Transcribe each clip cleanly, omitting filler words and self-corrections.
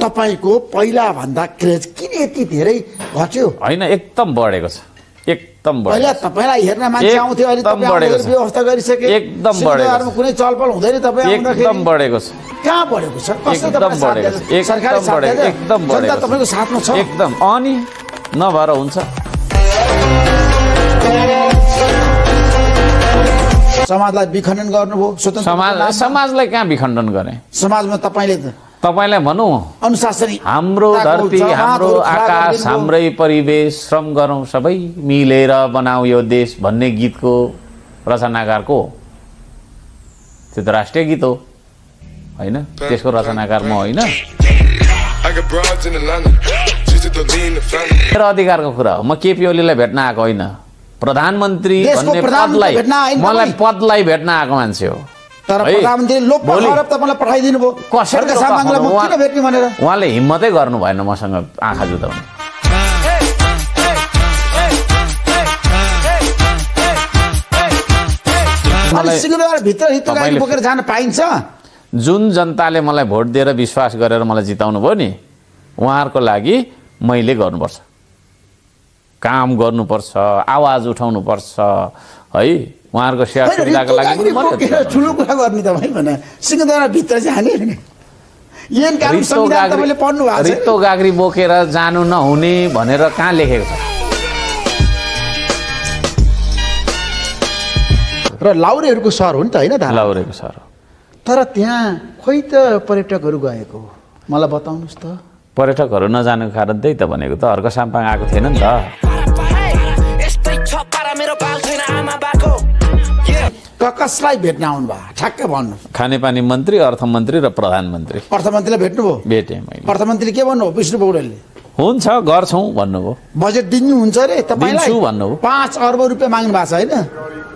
तपाईको पहिला भन्दा क्रेज किन यति धेरै घट्यो? हैन, एकदम बढेको छ, एकदम बढेको। पहिला तपाईलाई हेर्न मान्छे आउँथ्यो, अहिले तपाईले व्यवस्था गरिसके, एकदम बढेको छ, कुनै चलपल हुँदैन तपाई आउँदाखेरि। एकदम बढेको छ। कहाँ बढेको छ? एकदम बढेको छ, सरकारी साथ एकदम बढेको छ, तपाईको साथमा छ एकदम। अनि नभएर हुन्छ। समाजलाई विखण्डन गर्नुभयो, स्वतन्त्र समाजलाई कहाँ विखण्डन गरे? समाजमा तपाईलाई भनौँ अनुशासनी हाम्रो धरती, हाम्रो आकाश, हाम्रै परिवेश, श्रम गरौँ सबै मिलेर बनाऊ यो देश भन्ने गीतको रचनाकारको त्यो त राष्ट्रिय गीत हो हैन? त्यसको रचनाकार म होइन। मेरो अधिकारको कुरा हो। म केपी ओलीलाई भेट्न आएको होइन, प्रधानमन्त्री भन्ने पदलाई, मलाई पदलाई भेट्न आएको मान्छे हो। तर प्रधानमन्त्री लोकपाल तपाईलाई पठाइदिनु भयो, कसैको सामानलाई म किन भेट्ने भनेर उहाँले हिम्मतै गर्नु भएन मसँग आँखा जुदाउनु। भित्र हितकारी बोकेर जान पाइन्छ? जुन जनताले मलाई भोट दिएर विश्वास गरेर मलाई जिताउनु भयो नि, उहाँहरूको लागि मैले गर्नुपर्छ, काम गर्नुपर्छ, आवाज उठाउनुपर्छ है। उहाँहरूको सेवा सुविधाको लागि ठुलो कुरा गर्ने तपाईँ भने सिंहदरबार भित्र जाने ऐन कानुन संविधान तपाईले पढ्नु भएको छ। रित्तो गाग्री बोकेर जानु नहुने भनेर कहाँ लेखेको छ? र लाउरेहरूको सहर हो नि त हैन? लाउरेको सहर हो। तर त्यहाँ खोइ त पर्यटकहरू गएको, मलाई बताउनुस् त। पर्यटकहरू नजानुको कारण त्यही त भनेको त, अर्को साम्पाङ आएको थिएन नि त। कसलाई भेट्न आउनु भयो ठ्याक्कै भन्नु? खानेपानी मन्त्री, अर्थमन्त्री र प्रधानमन्त्री। अर्थमन्त्रीलाई भेट्नुभयो? भेटेँ मैले। अर्थमन्त्रीले के भन्नुभयो? विष्णु पौडेलले हुन्छ गर्छौँ भन्नुभयो। बजेट दिनुहुन्छ अरे तपाईलाई? दिन्छु भन्नुभयो। 5 अर्ब रुपियाँ माग्नु भएको छ हैन?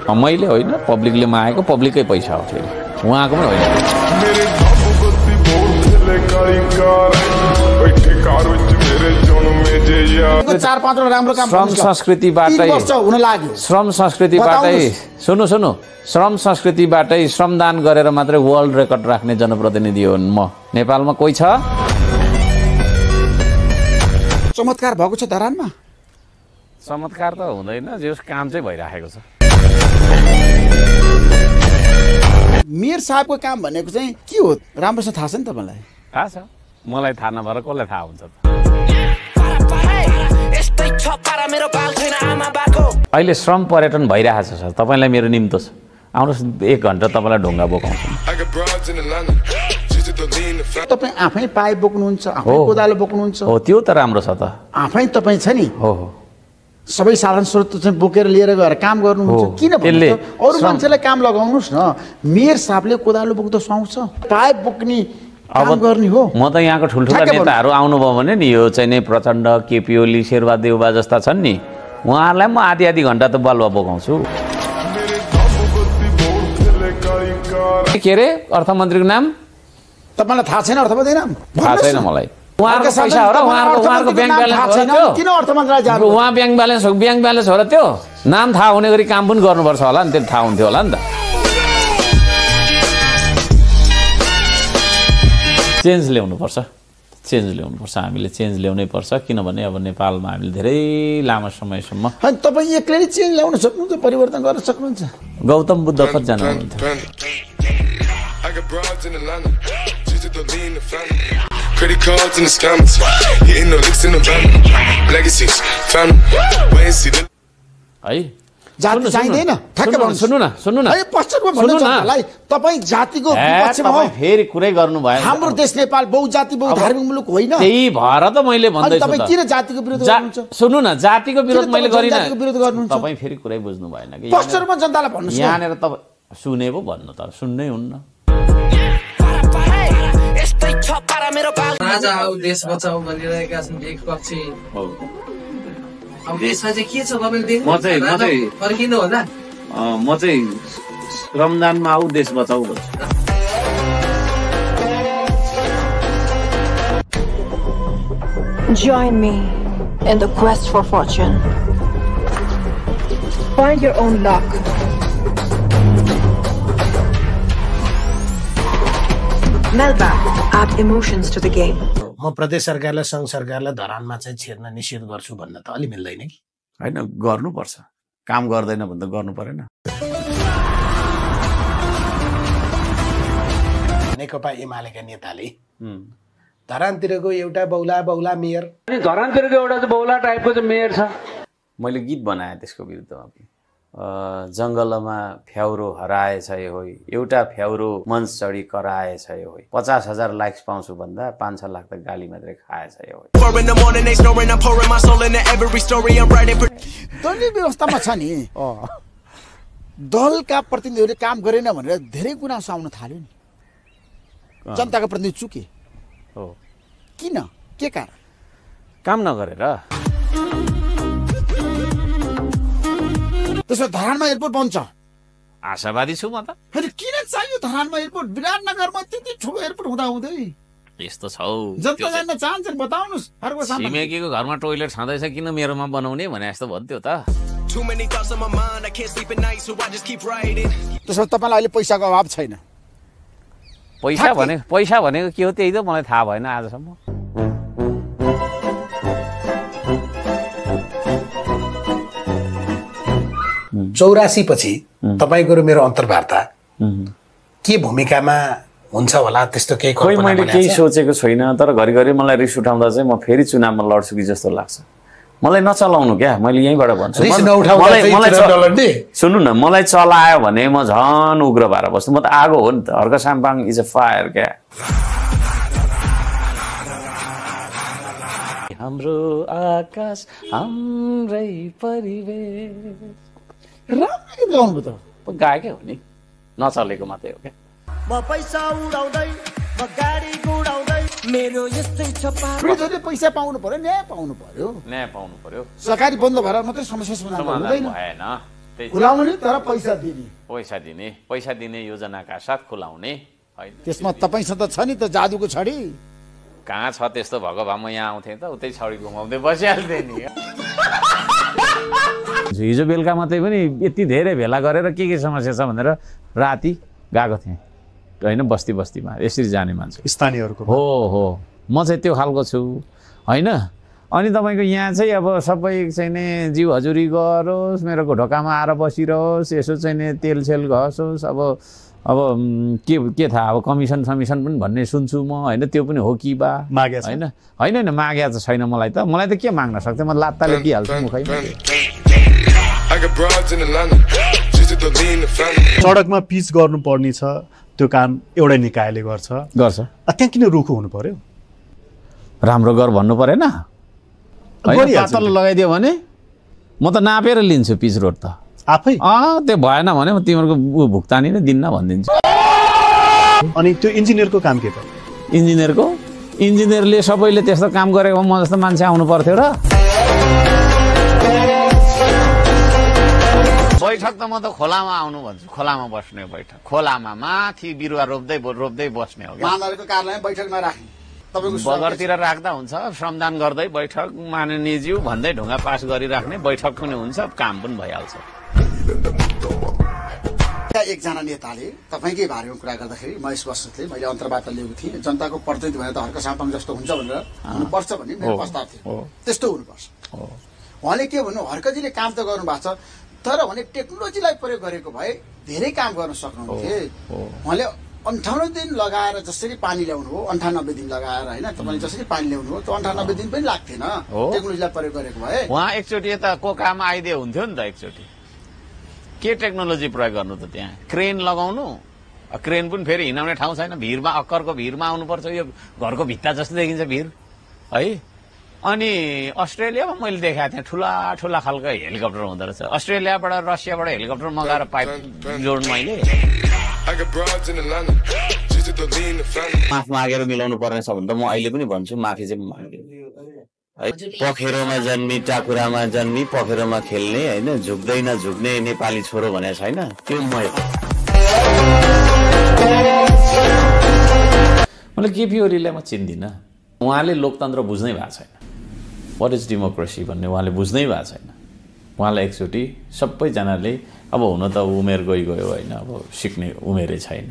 मैले होइन, पब्लिकले मागेको, पब्लिकै पैसा हो फेरि, उहाँको पनि होइन। श्रम संस्कृतिबाटै सुन्नु श्रम संस्कृतिबाटै श्रमदान गरेर मात्रै वर्ल्ड रेकर्ड राख्ने जनप्रतिनिधि हो म। नेपालमा कोही छ? चमत्कार भएको छ धरानमा? चमत्कार त हुँदैन, जस काम चाहिँ भइराखेको छ। मेयर साहबको काम भनेको चाहिँ के हो राम्रोसँग थाहा छ नि तपाईँलाई? थाहा छ, मलाई थाहा नभएर कसलाई थाहा हुन्छ? अहिले श्रम पर्यटन भइरहेछ सर, तपाईँलाई मेरो निम्तो छ, आउनुहोस् 1 घन्टा तपाईँलाई ढुङ्गा बोकाउँछु। तपाईँ आफै पाइप बोक्नुहुन्छ, आफै कोदालो बोक्नुहुन्छ? हो, त्यो त राम्रो छ त। आफै तपाईँ छ नि? हो, सबै साधन स्रोत चाहिँ बोकेर लिएर गएर काम गर्नुहुन्छ, किन भन्नु? अरू मान्छेलाई काम लगाउनुहोस् न। मेयर साहबले कोदालो बोक्दा सुहाउँछ, पाइप बोक्ने काम गर्ने हो। म त यहाँको ठुल्ठुला नेताहरू आउनुभयो भने नि, यो चाहिँ नै प्रचण्ड, केपी ओली, शेरबहादेउबा जस्ता छन् नि, उहाँहरूलाई म आधी घन्टा त बलुवा बोकाउँछु। के अरे अर्थमन्त्रीको नाम तपाईँलाई थाहा छैन? अर्थमन्त्री नाम थाहा छैन मलाई। उहाँको पैसा हो र उहाँको ब्याङ्क ब्यालेन्स हो र त्यो? किन अर्थमन्त्रीलाई जानु? उहाँ ब्याङ्क ब्यालेन्स हो र त्यो? नाम थाहा हुने गरी काम पनि गर्नुपर्छ होला नि, त्यो थाहा हुन्थ्यो होला नि त। चेन्ज ल्याउनुपर्छ, हामीले चेन्ज ल्याउनै पर्छ, किनभने अब नेपालमा हामीले धेरै लामो समयसम्म। तपाईँ एक्लै नै चेन्ज ल्याउन सक्नुहुन्छ, परिवर्तन गर्न सक्नुहुन्छ? गौतम बुद्ध कति जानु हुन्थ्यो? है जाति चाहिँदैन? सुन्नु न तपाईँ जातिको विपक्षमा हो? फेरि कुरै गर्नु भयो। हाम्रो देश नेपाल बहुजाति बहुधार्मिक मुलुक होइन? त्यही भएर त मैले भन्दैछु। तपाईँ किन जातिको विरोध गर्नुहुन्छ? सुन्नु न, जातिको विरोध मैले गरिनँ। विरोध गर्नुहुन्छ? तपाईँ फेरि कुरै बुझ्नु भएन कि? स्पष्ट रूपमा जनतालाई भन्नुहोस्। यहाँनिर तपाईँ सुने पो भन्नु, त सुन्नै हुन्न। राजा आऊ देश बचाऊ भनिरहेका छन् एक पक्षी। अब देशमा चाहिँ के छ तपाईँले देख्नु? फर्किनु होला। म चाहिँ श्रमदानमा आऊ देश बचाऊ भन्छु। Join me in the quest for fortune. Find your own luck. Melba, add emotions to the game. म म प्रदेश सरकारलाई सङ्घ सरकारलाई धरानमा चाहिँ छिर्न निषेध गर्छु भन्न त अलि मिल्दैन कि होइन गर्नुपर्छ काम गर्दैन भने त गर्नु परेन नेकपा एमालेका नेताले धरानतिरको एउटा बौला मेयर अनि धरानतिरको एउटा चाहिँ बौला टाइपको चाहिँ मेयर छ मैले गीत बनाएँ त्यसको विरुद्धमा जङ्गलमा फ्याउरो हराएछ यो होइ एउटा फ्याउरो मञ्च चढी कराएछ यो होइ 50,000 लाइक्स पाउँछु भन्दा 5-6 लाख त गाली मात्रै खाएछ यो होइ दलीय व्यवस्थामा छ नि दलका प्रतिनिधिहरूले काम गरेन भनेर धेरै गुनासो आउन थाल्यो नि जनताका प्रतिनिधि चुके हो किन के कारण काम नगरेर त्यसो धरानमा एयरपोर्ट बन्छ आशावादी छु म त हैन किन चाहियो धरानमा एयरपोर्ट विराटनगरमा त्यति ठुलो एयरपोर्ट हुँदा हुँदै यस्तो छ जनता जान्न चाहन्छन् बताउनुस् अर्को सामान छिमेकीको घरमा टोइलेट छँदैछ किन मेरोमा बनाउने भने जस्तो भन्थ्यो त त्यसो तपाईलाई अहिले पैसाको अभाव छैन पैसा भनेको के हो त्यही त मलाई थाहा भएन आजसम्म 84 पछि तपाईको र मेरो अन्तर्वार्ता के भूमिकामा हुन्छ होला त्यस्तो केही खोइ मैले केही सोचेको छैन तर घरिघरि मलाई रिस उठाउँदा चाहिँ म फेरि चुनावमा लड्छु कि जस्तो लाग्छ मलाई नचलाउनु क्या मैले यहीँबाट भन्छु सुन्नु न मलाई चलायो भने म झन् उग्र भएर बस्छु म त आगो हो नि त Harka Sampang is a fire क्या हाम्रो आकाश हाम्रै परिवेश राम्रो गाउनु त गाएकै हो नि नचलेको मात्रै हो क्या म पैसा उडाउँदै म गाडी गुडाउँदै मेरो यस्तै छ प्रिजनले पैसा पाउनु पर्यो न्याय पाउनु पर्यो सरकारी बन्द भएर मात्रै समस्या समाधान भएन खुलाउने तर पैसा दिने योजनाका साथ खुलाउने हैन त्यसमा तपाईसँग त छ नि त जादुको छडी कहाँ छ त्यस्तो भएको भए म यहाँ आउँथेँ त उतै छडी घुमाउँदै बसिहाल्थेँ नि हिजो बेलुका मात्रै पनि यति धेरै भेला गरेर के समस्या छ भनेर राति गएको थिएँ होइन बस्तीमा यसरी जाने मान्छे स्थानीयहरूको हो म चाहिँ त्यो खालको छु होइन अनि तपाईँको यहाँ चाहिँ अब सबै चाहिँ नि जिउ हजुरी गरोस् मेरो ढोकामा आएर बसिरहोस् यसो चाहिँ नि तेलसेल घसोस् अब के थाहा अब कमिसन पनि भन्ने सुन्छु म होइन त्यो पनि हो कि बा होइन मागे त छैन मलाई त के माग्न सक्थेँ म लात्ताले दिइहाल्छु मुखैमा सडकमा पिच गर्नुपर्ने छ त्यो काम एउटै निकायले गर्छ त्यहाँ किन रुखो हुनु पर्यो राम्रो गर भन्नु परेन पातलो लगाइदियो भने म त नापेर लिन्छु पिच रोड त आफै त्यो भएन भने म तिमीहरूको भुक्तानी नै दिन्न भनिदिन्छु अनि त्यो इन्जिनियरको काम के त इन्जिनियरले सबैले त्यस्तो काम गरेको म जस्तो मान्छे आउनु पर्थ्यो र बैठक त म त खोलामा आउनु भन्छु खोलामा बस्ने बैठक खोलामा माथि बिरुवा रोप्दै बस्ने हो महानगरको कार्यालयमा बैठक नराख्ने तपाईको बगरतिर राख्दा हुन्छ श्रमदान गर्दै बैठक माननीयज्यू भन्दै ढुङ्गा पास गरिराख्ने बैठक पनि हुन्छ काम पनि भइहाल्छ एकजना नेताले तपाईकै बारेमा कुरा गर्दाखेरि महेश बस्नेतले मैले अन्तर्वार्ता लिएको थिएँ जनताको प्रतिनिधि भनेर त हर्क साम्पाङ जस्तो हुन्छ भनेर हुनुपर्छ भन्ने मेरो प्रस्ताव थियो त्यस्तो हुनुपर्छ उहाँले के भन्नु हर्कजीले काम त गर्नु भएको छ तर भने टेक्नोलोजीलाई प्रयोग गरेको भए धेरै काम गर्न सक्नुहुन्थे उहाँले 58 दिन लगाएर जसरी पानी ल्याउनु हो 98 दिन लगाएर होइन तपाईँले जसरी पानी ल्याउनु हो त्यो 98 दिन पनि लाग्थेन टेक्नोलोजीलाई प्रयोग गरेको भए उहाँ एकचोटि यता कोकामा आइदियो हुन्थ्यो नि त एकचोटि के टेक्नोलोजी प्रयोग गर्नु त त्यहाँ क्रेन लगाउनु क्रेन पनि फेरि हिँडाउने ठाउँ छैन भिरमा अक्करको भिरमा आउनुपर्छ यो घरको भित्ता जस्तो देखिन्छ भिर है अनि अस्ट्रेलियामा मैले देखाएको थिएँ ठुला खालको हेलिकप्टर हुँदो रहेछ अस्ट्रेलियाबाट रसियाबाट हेलिकप्टर मगाएर पाइप जोड्नु मैले माफ मागेर मिलाउनु पर्ने छ भने त म अहिले पनि भन्छु माफी चाहिँ पखेरोमा जन्मी टाकुरामा जन्मी पखेरोमा खेल्ने होइन झुक्दैन झुक्ने नेपाली छोरो भने छैन त्यो मैले केपी ओलीलाई म चिन्दिनँ उहाँले लोकतन्त्र बुझ्नै भएको छैन वाट इज डेमोक्रेसी भन्ने उहाँले बुझ्नै भएको छैन उहाँलाई एकचोटि सबैजनाले अब हुन त उमेर गयो होइन अब सिक्ने उमेरै छैन